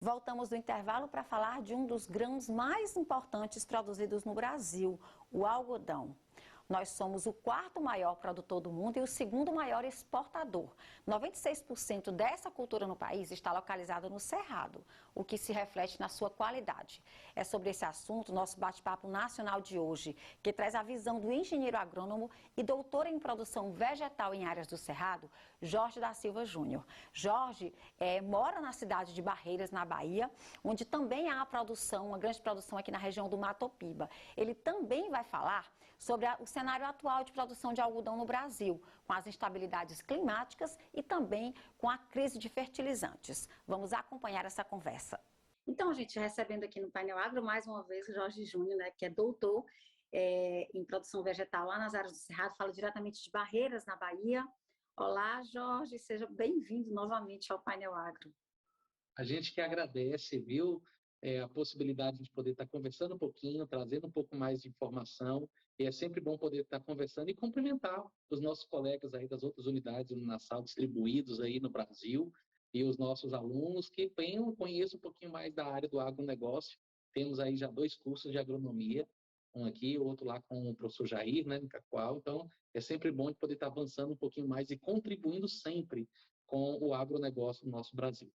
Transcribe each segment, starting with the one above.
Voltamos do intervalo para falar de um dos grãos mais importantes produzidos no Brasil, o algodão. Nós somos o quarto maior produtor do mundo e o segundo maior exportador. 96% dessa cultura no país está localizada no Cerrado, o que se reflete na sua qualidade. É sobre esse assunto nosso bate-papo nacional de hoje, que traz a visão do engenheiro agrônomo e doutor em produção vegetal em áreas do Cerrado, Jorge da Silva Júnior. Jorge mora na cidade de Barreiras, na Bahia, onde também há uma grande produção aqui na região do Matopiba. Ele também vai falar sobre o cenário atual de produção de algodão no Brasil, com as instabilidades climáticas e também com a crise de fertilizantes. Vamos acompanhar essa conversa. Então, gente, recebendo aqui no Painel Agro, mais uma vez, o Jorge Júnior, né, que é doutor em produção vegetal lá nas áreas do Cerrado, fala diretamente de Barreiras, na Bahia. Olá, Jorge, seja bem-vindo novamente ao Painel Agro. A gente que agradece, viu, a possibilidade de poder estar conversando um pouquinho, trazendo um pouco mais de informação, e é sempre bom poder estar conversando e cumprimentar os nossos colegas aí das outras unidades UNINASAL distribuídos aí no Brasil, e os nossos alunos que conheçam um pouquinho mais da área do agronegócio. Temos aí já 2 cursos de agronomia, um aqui, o outro lá com o professor Jair, né, em Cacoal. Então, é sempre bom de poder estar avançando um pouquinho mais e contribuindo sempre com o agronegócio no nosso Brasil.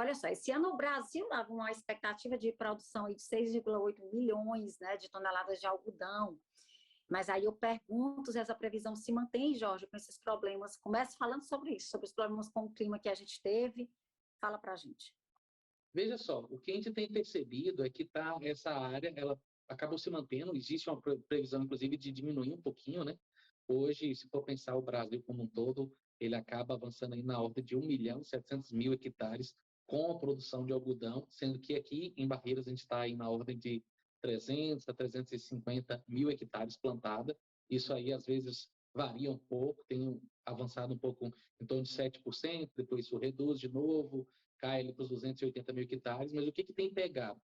Olha só, esse ano o Brasil dava uma expectativa de produção de 6,8 milhões, né, de toneladas de algodão. Mas aí eu pergunto se essa previsão se mantém, Jorge, com esses problemas. Comece falando sobre isso, sobre os problemas com o clima que a gente teve. Fala para a gente. Veja só, o que a gente tem percebido é que essa área ela acabou se mantendo. Existe uma previsão, inclusive, de diminuir um pouquinho, né? Hoje, se for pensar o Brasil como um todo, ele acaba avançando aí na ordem de 1.700.000 hectares com a produção de algodão, sendo que aqui em Barreiras a gente está aí na ordem de 300 a 350 mil hectares plantada. Isso aí, às vezes, varia um pouco, tem avançado um pouco em torno de 7%, depois isso reduz de novo, cai ali para os 280 mil hectares, mas o que tem pegado?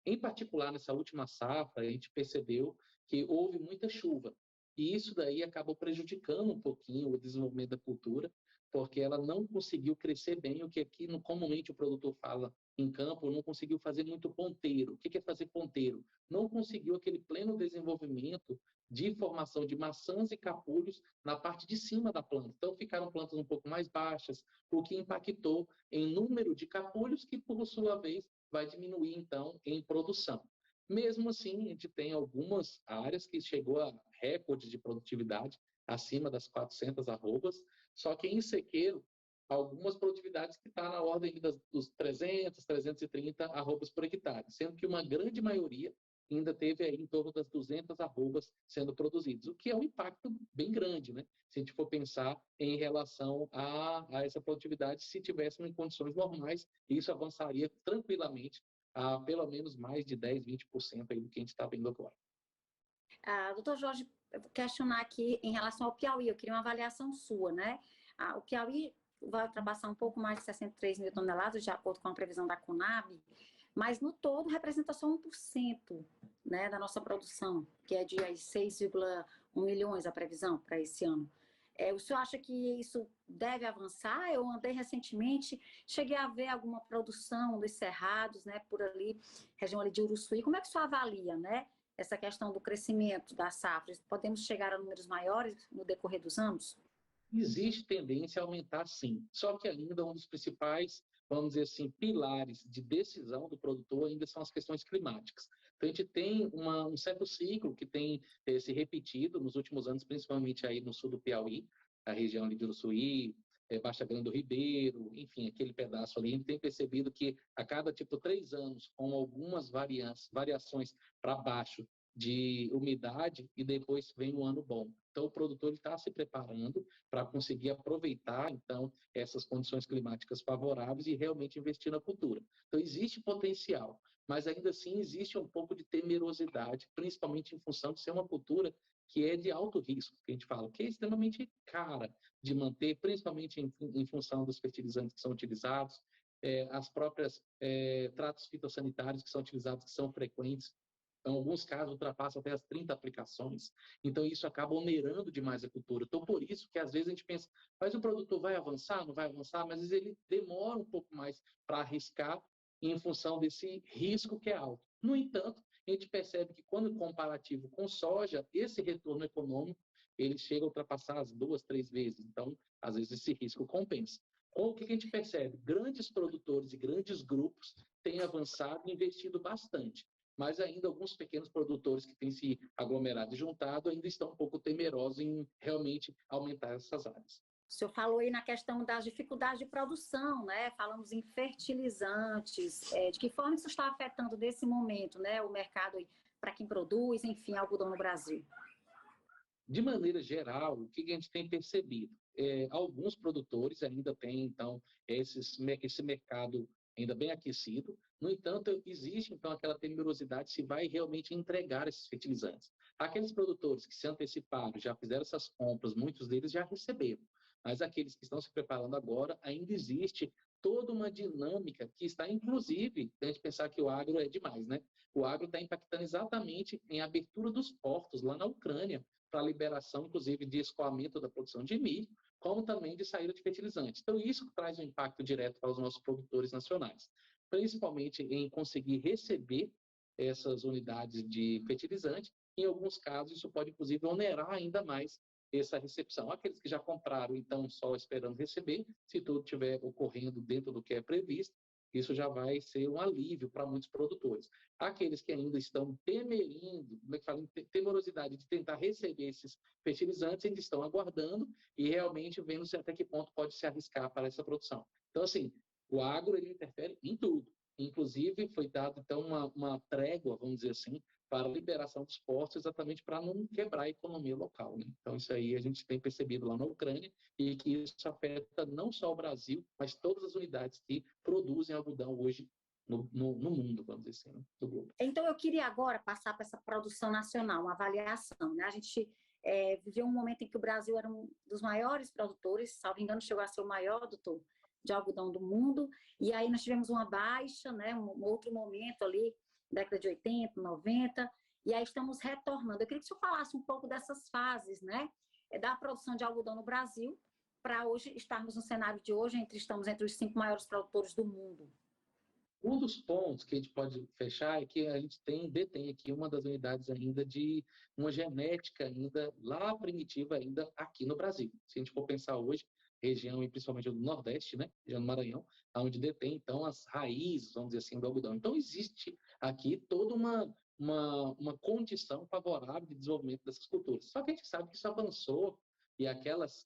Em particular, nessa última safra, a gente percebeu que houve muita chuva, e isso daí acabou prejudicando um pouquinho o desenvolvimento da cultura, porque ela não conseguiu crescer bem, o que aqui comumente o produtor fala em campo, não conseguiu fazer muito ponteiro. O que é fazer ponteiro? Não conseguiu aquele pleno desenvolvimento de formação de maçãs e capulhos na parte de cima da planta. Então, ficaram plantas um pouco mais baixas, o que impactou em número de capulhos, que, por sua vez, vai diminuir, então, em produção. Mesmo assim, a gente tem algumas áreas que chegou a recordes de produtividade, acima das 400 arrobas, só que em sequeiro, algumas produtividades que estão na ordem dos 300, 330 arrobas por hectare, sendo que uma grande maioria ainda teve aí em torno das 200 arrobas sendo produzidas, o que é um impacto bem grande, né? Se a gente for pensar em relação a essa produtividade, se tivéssemos em condições normais, isso avançaria tranquilamente a pelo menos mais de 10, 20% aí do que a gente está vendo agora. Doutor Jorge, eu vou questionar aqui em relação ao Piauí, eu queria uma avaliação sua, né? O Piauí vai ultrapassar um pouco mais de 63 mil toneladas, de acordo com a previsão da Conab, mas no todo representa só 1%, né, da nossa produção, que é de 6,1 milhões a previsão para esse ano. O senhor acha que isso deve avançar? Eu andei recentemente, cheguei a ver alguma produção dos cerrados, né, por ali, região ali de Uruçuí. Como é que o senhor avalia, né, essa questão do crescimento das safras? Podemos chegar a números maiores no decorrer dos anos? Existe tendência a aumentar, sim. Só que ainda um dos principais, vamos dizer assim, pilares de decisão do produtor ainda são as questões climáticas. Então, a gente tem um certo ciclo que tem se repetido nos últimos anos, principalmente aí no sul do Piauí, a região ali de Uruçuí, Baixa Grande do Ribeiro, enfim, aquele pedaço ali. A gente tem percebido que a cada, 3 anos, com algumas variações para baixo de umidade, e depois vem um ano bom. Então, o produtor está se preparando para conseguir aproveitar, então, essas condições climáticas favoráveis e realmente investir na cultura. Então, existe potencial, mas ainda assim existe um pouco de temerosidade, principalmente em função de ser uma cultura que é de alto risco, que a gente fala, que é extremamente cara de manter, principalmente em função dos fertilizantes que são utilizados, as próprias tratos fitossanitários que são utilizados, que são frequentes. em alguns casos ultrapassa até as 30 aplicações, então isso acaba onerando demais a cultura. Então, por isso que às vezes a gente pensa, mas o produtor vai avançar, não vai avançar, mas às vezes ele demora um pouco mais para arriscar em função desse risco que é alto. No entanto, a gente percebe que quando comparativo com soja, esse retorno econômico, ele chega a ultrapassar as 2, 3 vezes. Então, às vezes esse risco compensa. Ou o que a gente percebe? Grandes produtores e grandes grupos têm avançado e investido bastante, mas ainda alguns pequenos produtores que têm se aglomerado e juntado ainda estão um pouco temerosos em realmente aumentar essas áreas. O senhor falou aí na questão das dificuldades de produção, né? Falamos em fertilizantes, de que forma isso está afetando nesse momento, né, o mercado para quem produz, enfim, algodão no Brasil? De maneira geral, o que a gente tem percebido? Alguns produtores ainda têm, então, esse mercado ainda bem aquecido. No entanto, existe, então, aquela temerosidade se vai realmente entregar esses fertilizantes. Aqueles produtores que se anteciparam, já fizeram essas compras, muitos deles já receberam. Mas aqueles que estão se preparando agora, ainda existe toda uma dinâmica que está, inclusive, a gente pensar que o agro é demais, né? O agro está impactando exatamente em abertura dos portos lá na Ucrânia, para a liberação, inclusive, de escoamento da produção de milho, como também de saída de fertilizantes. Então, isso traz um impacto direto para os nossos produtores nacionais, principalmente em conseguir receber essas unidades de fertilizante. Em alguns casos, isso pode, inclusive, onerar ainda mais essa recepção. Aqueles que já compraram, então, só esperando receber, se tudo estiver ocorrendo dentro do que é previsto, isso já vai ser um alívio para muitos produtores. Aqueles que ainda estão temerindo, como é que fala, temerosidade de tentar receber esses fertilizantes, ainda estão aguardando e realmente vendo se até que ponto pode se arriscar para essa produção. Então, assim, o agro ele interfere em tudo. Inclusive, foi dado, então, uma trégua, vamos dizer assim, para a liberação dos portos, exatamente para não quebrar a economia local. Né? Então, isso aí a gente tem percebido lá na Ucrânia e que isso afeta não só o Brasil, mas todas as unidades que produzem algodão hoje no mundo, vamos dizer assim, né? Do globo. Então, eu queria agora passar para essa produção nacional, uma avaliação. Né? A gente viveu um momento em que o Brasil era um dos maiores produtores, salvo engano, chegou a ser o maior, doutor, de algodão do mundo, e aí nós tivemos uma baixa, né? Um outro momento ali, década de 80, 90, e aí estamos retornando. Eu queria que o senhor falasse um pouco dessas fases, né? Da produção de algodão no Brasil, para hoje estarmos no cenário de hoje, estamos entre os 5 maiores produtores do mundo. Um dos pontos que a gente pode fechar é que a gente detém aqui uma das unidades ainda de uma genética ainda lá primitiva ainda aqui no Brasil. Se a gente for pensar hoje, região e principalmente do Nordeste, né, região do Maranhão, onde detém então as raízes, vamos dizer assim, do algodão. Então existe aqui toda uma condição favorável de desenvolvimento dessas culturas. Só que a gente sabe que isso avançou e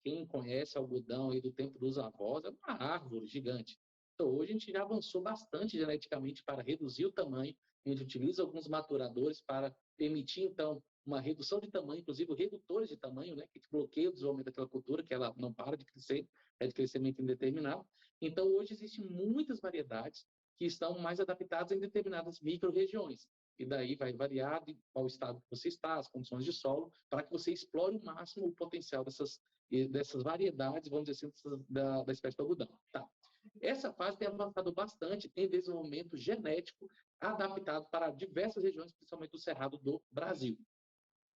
quem conhece algodão aí do tempo dos avós, é uma árvore gigante. Então, hoje a gente já avançou bastante geneticamente para reduzir o tamanho. A gente utiliza alguns maturadores para permitir, então, uma redução de tamanho, inclusive redutores de tamanho, né, que bloqueiam o desenvolvimento daquela cultura, que ela não para de crescer, é de crescimento indeterminado. Então, hoje existem muitas variedades que estão mais adaptadas em determinadas micro-regiões. E daí vai variar de qual estado que você está, as condições de solo, para que você explore o máximo o potencial dessas variedades, vamos dizer assim, da espécie do algodão. Tá. Essa fase tem avançado bastante em desenvolvimento genético adaptado para diversas regiões, principalmente do Cerrado do Brasil.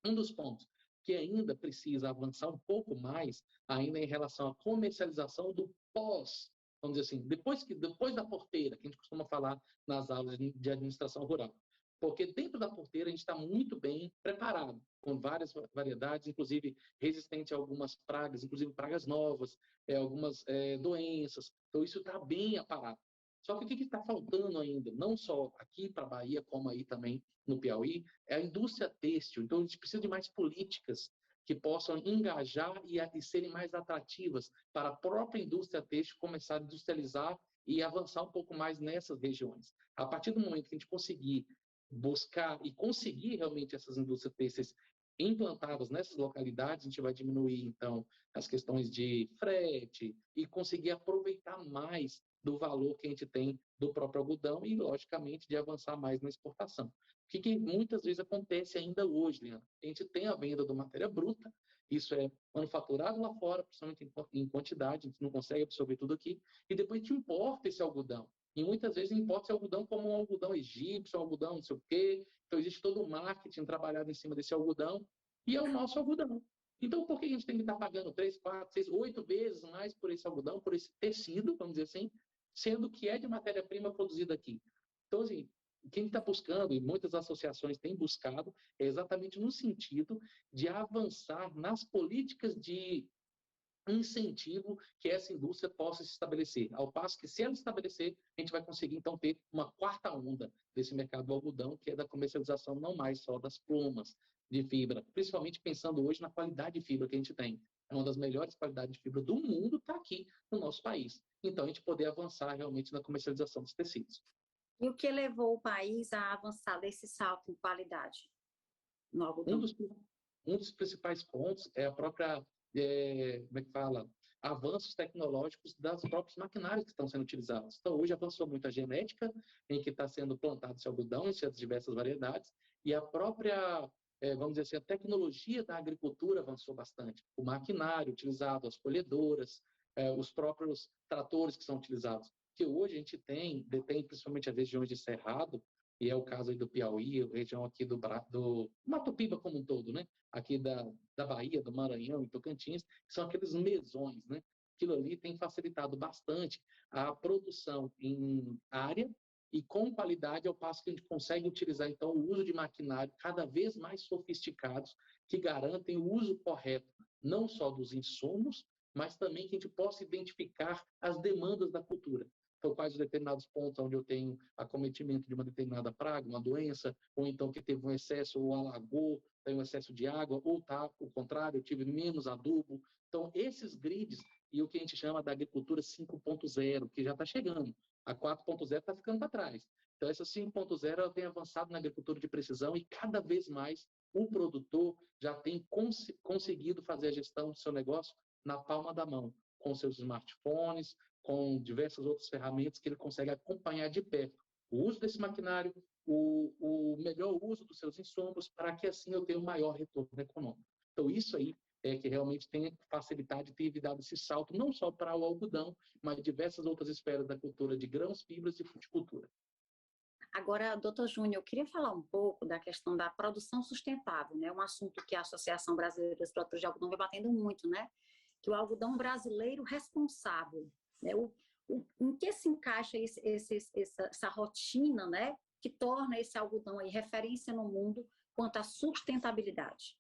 Um dos pontos que ainda precisa avançar um pouco mais, ainda em relação à comercialização do pós, vamos dizer assim, depois da porteira, que a gente costuma falar nas aulas de administração rural. Porque dentro da porteira a gente está muito bem preparado, com várias variedades, inclusive resistente a algumas pragas, inclusive pragas novas, algumas doenças. Então isso está bem aparado. Só que o que está faltando ainda, não só aqui para a Bahia, como aí também no Piauí, é a indústria têxtil. Então, a gente precisa de mais políticas que possam engajar e serem mais atrativas para a própria indústria têxtil começar a industrializar e avançar um pouco mais nessas regiões. A partir do momento que a gente conseguir buscar e conseguir realmente essas indústrias têxteis implantadas nessas localidades, a gente vai diminuir, então, as questões de frete e conseguir aproveitar mais do valor que a gente tem do próprio algodão e, logicamente, de avançar mais na exportação. O que muitas vezes acontece ainda hoje, Leandro? A gente tem a venda da matéria bruta, isso é manufaturado lá fora, principalmente em quantidade, a gente não consegue absorver tudo aqui, e depois a gente importa esse algodão. E muitas vezes importa esse algodão como um algodão egípcio, um algodão não sei o quê. Então existe todo o marketing trabalhado em cima desse algodão, e é o nosso algodão. Então, por que a gente tem que estar pagando 3, 4, 6, 8 vezes mais por esse algodão, por esse tecido, vamos dizer assim, sendo que é de matéria-prima produzida aqui? Então, assim, quem está buscando, e muitas associações têm buscado, é exatamente no sentido de avançar nas políticas de incentivo que essa indústria possa se estabelecer. Ao passo que, se ela estabelecer, a gente vai conseguir, então, ter uma quarta onda desse mercado do algodão, que é da comercialização não mais só das plumas de fibra, principalmente pensando hoje na qualidade de fibra que a gente tem. É uma das melhores qualidades de fibra do mundo, está aqui no nosso país. Então, a gente poder avançar realmente na comercialização dos tecidos. E o que levou o país a avançar desse salto em qualidade no Um algodão? dos, um dos principais pontos é a própria, como é que fala, avanços tecnológicos das próprios maquinários que estão sendo utilizados. Então, hoje avançou muito a genética, em que está sendo plantado esse algodão em suas diversas variedades, e a própria, vamos dizer assim, a tecnologia da agricultura avançou bastante. O maquinário utilizado, as colhedoras, os próprios tratores que são utilizados. Que hoje a gente detém principalmente as regiões de Cerrado, e é o caso aí do Piauí, a região aqui do Mato Piba como um todo, né? Aqui da Bahia, do Maranhão e Tocantins, que são aqueles mesões, né? Aquilo ali tem facilitado bastante a produção em área e com qualidade, ao passo que a gente consegue utilizar, então, o uso de maquinário cada vez mais sofisticados, que garantem o uso correto, não só dos insumos, mas também que a gente possa identificar as demandas da cultura. Então, quais os determinados pontos onde eu tenho acometimento de uma determinada praga, uma doença, ou então que teve um excesso, ou alagou, tem um excesso de água, ou tá, o contrário, eu tive menos adubo. Então, esses grids e o que a gente chama da agricultura 5.0, que já está chegando. A 4.0 está ficando para trás. Então, essa 5.0 tem avançado na agricultura de precisão e cada vez mais o produtor já tem conseguido fazer a gestão do seu negócio na palma da mão, com seus smartphones, com diversas outras ferramentas que ele consegue acompanhar de perto o uso desse maquinário, o melhor uso dos seus insumos, para que assim eu tenha um maior retorno econômico. Então, isso aí é que realmente tem facilitado e tem dado esse salto, não só para o algodão, mas diversas outras esferas da cultura de grãos, fibras e fruticultura. Agora, doutor Júnior, eu queria falar um pouco da questão da produção sustentável, né? Um assunto que a Associação Brasileira dos Produtores de Algodão vem batendo muito, né? Que o algodão brasileiro responsável, né? Em que se encaixa essa rotina, né? Que torna esse algodão aí referência no mundo quanto à sustentabilidade?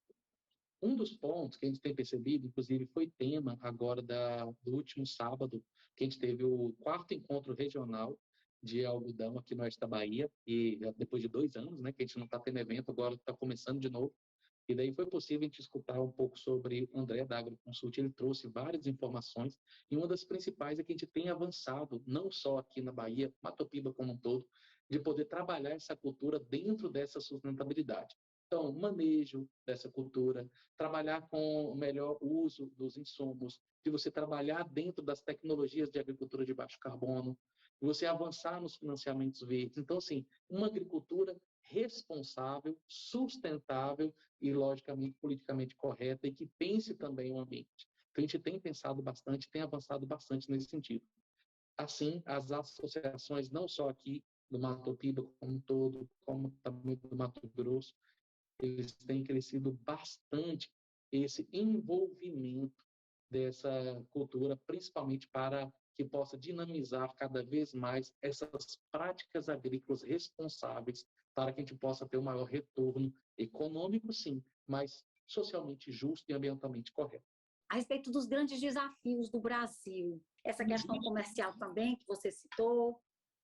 Um dos pontos que a gente tem percebido, inclusive, foi tema agora do último sábado, que a gente teve o 4º encontro regional de algodão aqui no oeste da Bahia, e depois de 2 anos, né, que a gente não está tendo evento, agora está começando de novo. E daí foi possível a gente escutar um pouco sobre o André da AgroConsult, ele trouxe várias informações, e uma das principais é que a gente tem avançado, não só aqui na Bahia, Mato Piba como um todo, de poder trabalhar essa cultura dentro dessa sustentabilidade. Então, manejo dessa cultura, trabalhar com o melhor uso dos insumos, de você trabalhar dentro das tecnologias de agricultura de baixo carbono, de você avançar nos financiamentos verdes. Então, assim, uma agricultura responsável, sustentável e, logicamente, politicamente correta e que pense também o ambiente. Então, a gente tem pensado bastante, tem avançado bastante nesse sentido. Assim, as associações, não só aqui do Mato Piba como um todo, como também do Mato Grosso, eles têm crescido bastante esse envolvimento dessa cultura, principalmente para que possa dinamizar cada vez mais essas práticas agrícolas responsáveis, para que a gente possa ter um maior retorno econômico, sim, mas socialmente justo e ambientalmente correto. A respeito dos grandes desafios do Brasil, essa questão comercial também que você citou.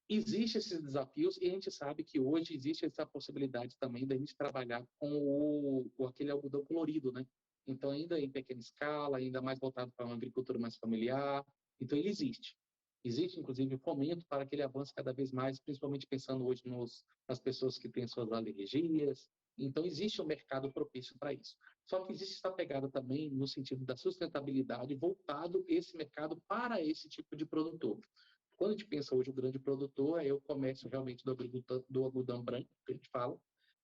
Existem esses desafios e a gente sabe que hoje existe essa possibilidade também da gente trabalhar com aquele algodão colorido, né? Então, ainda em pequena escala, ainda mais voltado para uma agricultura mais familiar. Então, ele existe. Existe, inclusive, fomento para que ele avance cada vez mais, principalmente pensando hoje nas pessoas que têm suas alergias. Então, existe um mercado propício para isso. Só que existe essa pegada também no sentido da sustentabilidade, voltado esse mercado para esse tipo de produtor. Quando a gente pensa hoje o grande produtor, é o comércio realmente do algodão branco, que a gente fala,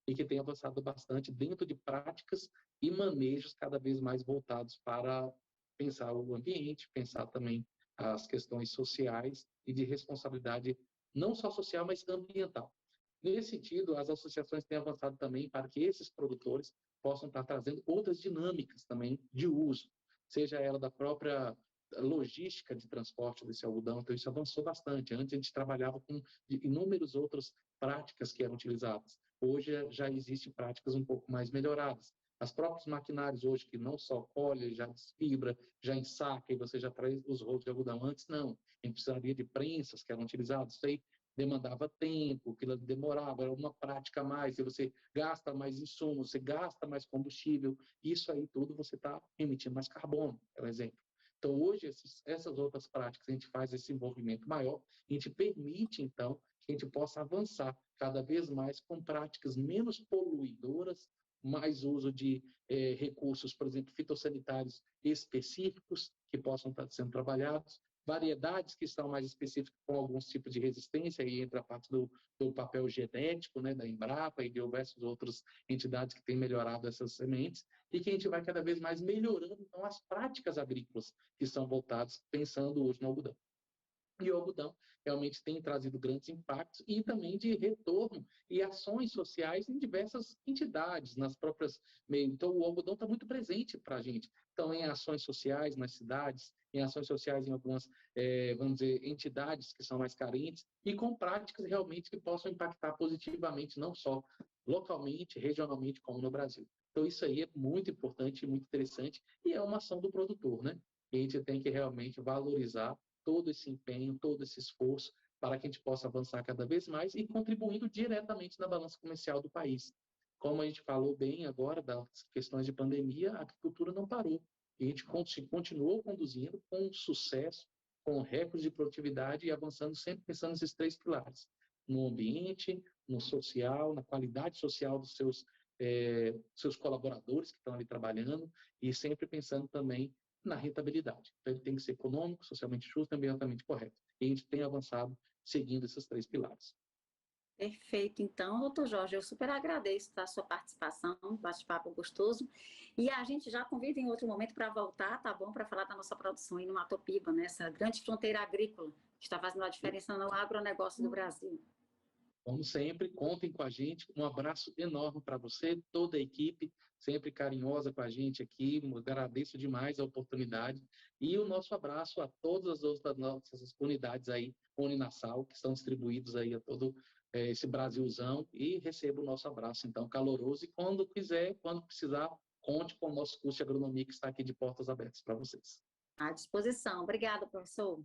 e que tem avançado bastante dentro de práticas e manejos cada vez mais voltados para pensar o ambiente, pensar também as questões sociais e de responsabilidade não só social, mas ambiental. Nesse sentido, as associações têm avançado também para que esses produtores possam estar trazendo outras dinâmicas também de uso, seja ela da própria logística de transporte desse algodão, então isso avançou bastante. Antes a gente trabalhava com inúmeras outras práticas que eram utilizadas. Hoje já existem práticas um pouco mais melhoradas. As próprios maquinários hoje que não só colhe, já desfibra, já ensaca e você já traz os rolos de algodão. Antes não, a gente precisaria de prensas que eram utilizadas, isso aí demandava tempo, que demorava, era uma prática a mais, e você gasta mais insumos, você gasta mais combustível, isso aí tudo você está emitindo mais carbono, é um exemplo. Então, hoje, essas outras práticas, a gente faz esse envolvimento maior, a gente permite, então, que a gente possa avançar cada vez mais com práticas menos poluidoras, mais uso de recursos, por exemplo, fitossanitários específicos que possam estar sendo trabalhados, variedades que estão mais específicas com alguns tipos de resistência, aí entra a parte do papel genético, né, da Embrapa e de diversas outras entidades que têm melhorado essas sementes, e que a gente vai cada vez mais melhorando então, as práticas agrícolas que são voltadas, pensando hoje no algodão. E o algodão realmente tem trazido grandes impactos e também de retorno e ações sociais em diversas entidades, nas próprias meios. Então, o algodão está muito presente para a gente. Então, em ações sociais nas cidades, em ações sociais em algumas, vamos dizer, entidades que são mais carentes e com práticas realmente que possam impactar positivamente, não só localmente, regionalmente, como no Brasil. Então, isso aí é muito importante e muito interessante e é uma ação do produtor, né? E a gente tem que realmente valorizar todo esse empenho, todo esse esforço para que a gente possa avançar cada vez mais e contribuindo diretamente na balança comercial do país. Como a gente falou bem agora das questões de pandemia, a agricultura não parou. E a gente continuou conduzindo com sucesso, com recorde de produtividade e avançando sempre pensando nesses três pilares: no ambiente, no social, na qualidade social dos seus colaboradores que estão ali trabalhando e sempre pensando também na rentabilidade. Então, ele tem que ser econômico, socialmente justo e ambientalmente correto. E a gente tem avançado seguindo esses três pilares. Perfeito, então, doutor Jorge, eu super agradeço a sua participação, um bate-papo gostoso. E a gente já convida em outro momento para voltar, tá bom? Para falar da nossa produção aí no Mato Piba, nessa grande fronteira agrícola, que está fazendo a diferença no agronegócio do Brasil. Como sempre, contem com a gente. Um abraço enorme para você, toda a equipe, sempre carinhosa com a gente aqui. Agradeço demais a oportunidade. E o nosso abraço a todas as outras nossas unidades aí, Uninasal, que estão distribuídos aí a todo esse Brasilzão. E receba o nosso abraço, então, caloroso. E quando quiser, quando precisar, conte com o nosso curso de agronomia que está aqui de portas abertas para vocês. À disposição. Obrigada, professor.